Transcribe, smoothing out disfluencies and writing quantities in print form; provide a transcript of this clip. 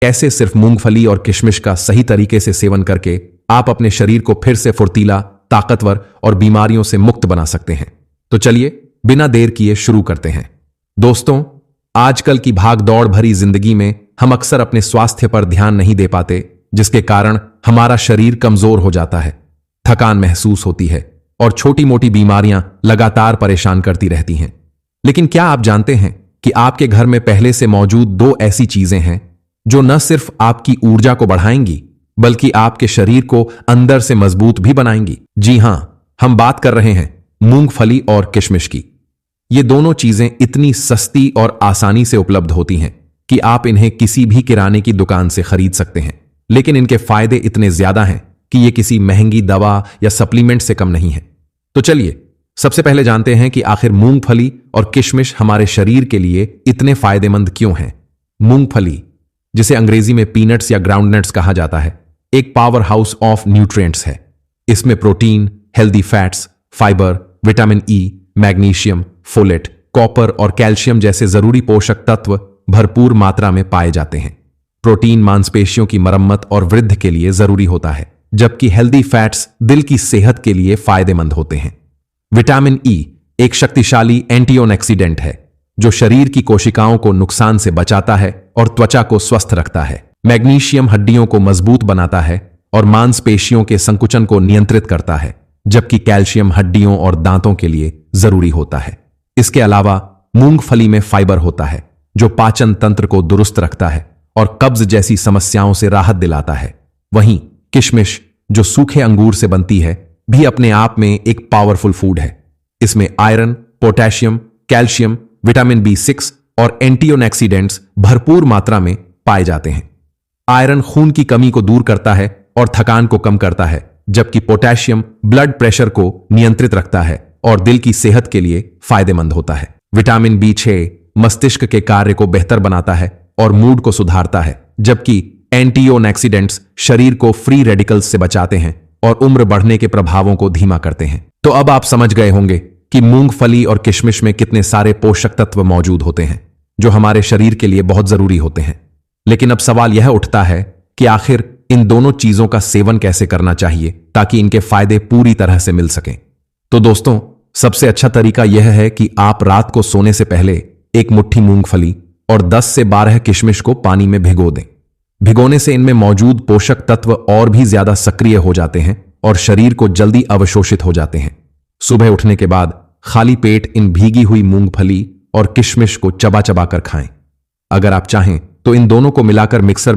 कैसे सिर्फ मूंगफली और किशमिश का सही तरीके से सेवन करके आप अपने शरीर को फिर से फुर्तीला, ताकतवर और बीमारियों से मुक्त बना सकते हैं। तो चलिए बिना देर किए शुरू करते हैं। दोस्तों, आजकल की भागदौड़ भरी जिंदगी में हम अक्सर अपने स्वास्थ्य पर ध्यान नहीं दे पाते, जिसके कारण हमारा शरीर कमजोर हो जाता है, थकान महसूस होती है और छोटी मोटी बीमारियां लगातार परेशान करती रहती हैं। लेकिन क्या आप जानते हैं कि आपके घर में पहले से मौजूद 2 ऐसी चीजें हैं जो न सिर्फ आपकी ऊर्जा को बढ़ाएंगी बल्कि आपके शरीर को अंदर से मजबूत भी बनाएंगी। जी हां, हम बात कर रहे हैं मूंगफली और किशमिश की। ये दोनों चीजें इतनी सस्ती और आसानी से उपलब्ध होती हैं कि आप इन्हें किसी भी किराने की दुकान से खरीद सकते हैं, लेकिन इनके फायदे इतने ज्यादा हैं कि ये किसी महंगी दवा या सप्लीमेंट से कम नहीं है। तो चलिए सबसे पहले जानते हैं कि आखिर मूंगफली और किशमिश हमारे शरीर के लिए इतने फायदेमंद क्यों हैं। मूंगफली, जिसे अंग्रेजी में पीनट्स या ग्राउंडनट्स कहा जाता है, एक पावर हाउस ऑफ न्यूट्रिएंट्स है। इसमें protein, healthy fats, fibre, vitamin E, magnesium, folate, copper और कैल्शियम जैसे जरूरी पोषक तत्व भरपूर मात्रा में पाए जाते हैं। प्रोटीन मांसपेशियों की मरम्मत और वृद्धि के लिए जरूरी होता है, जबकि हेल्दी फैट्स दिल की सेहत के लिए फायदेमंद होते हैं। विटामिन ई एक शक्तिशाली एंटीऑक्सीडेंट है जो शरीर की कोशिकाओं को नुकसान से बचाता है और त्वचा को स्वस्थ रखता है। मैग्नीशियम हड्डियों को मजबूत बनाता है और मांसपेशियों के संकुचन को नियंत्रित करता है, जबकि कैल्शियम हड्डियों और दांतों के लिए जरूरी होता है। इसके अलावा मूंगफली में फाइबर होता है जो पाचन तंत्र को दुरुस्त रखता है और कब्ज जैसी समस्याओं से राहत दिलाता है। वहीं किशमिश, जो सूखे अंगूर से बनती है, भी अपने आप में एक पावरफुल फूड है। इसमें iron, potassium, calcium, vitamin B6 और एंटीऑक्सीडेंट्स भरपूर मात्रा में पाए जाते हैं। आयरन खून की कमी को दूर करता है और थकान को कम करता है, जबकि पोटेशियम ब्लड प्रेशर को नियंत्रित रखता है और दिल की सेहत के लिए फायदेमंद होता है। विटामिन B6 मस्तिष्क के कार्य को बेहतर बनाता है और मूड को सुधारता है, जबकि एंटीऑक्सीडेंट्स शरीर को फ्री रेडिकल्स से बचाते हैं और उम्र बढ़ने के प्रभावों को धीमा करते हैं। तो अब आप समझ गए होंगे कि मूंगफली और किशमिश में कितने सारे पोषक तत्व मौजूद होते हैं जो हमारे शरीर के लिए बहुत जरूरी होते हैं। लेकिन अब सवाल यह उठता है कि आखिर इन दोनों चीजों का सेवन कैसे करना चाहिए ताकि इनके फायदे पूरी तरह से मिल सकें। तो दोस्तों, सबसे अच्छा तरीका यह है कि आप रात को सोने से पहले 1 मुट्ठी मूंगफली और 10 से 12 किशमिश को पानी में भिगो दें। भिगोने से इनमें मौजूद पोषक तत्व और भी ज्यादा सक्रिय हो जाते हैं और शरीर को जल्दी अवशोषित हो जाते हैं। सुबह उठने के बाद खाली पेट इन भीगी हुई मूंगफली और किशमिश को चबा चबा कर खाएं। अगर आप चाहें तो इन दोनों को मिलाकर मिक्सर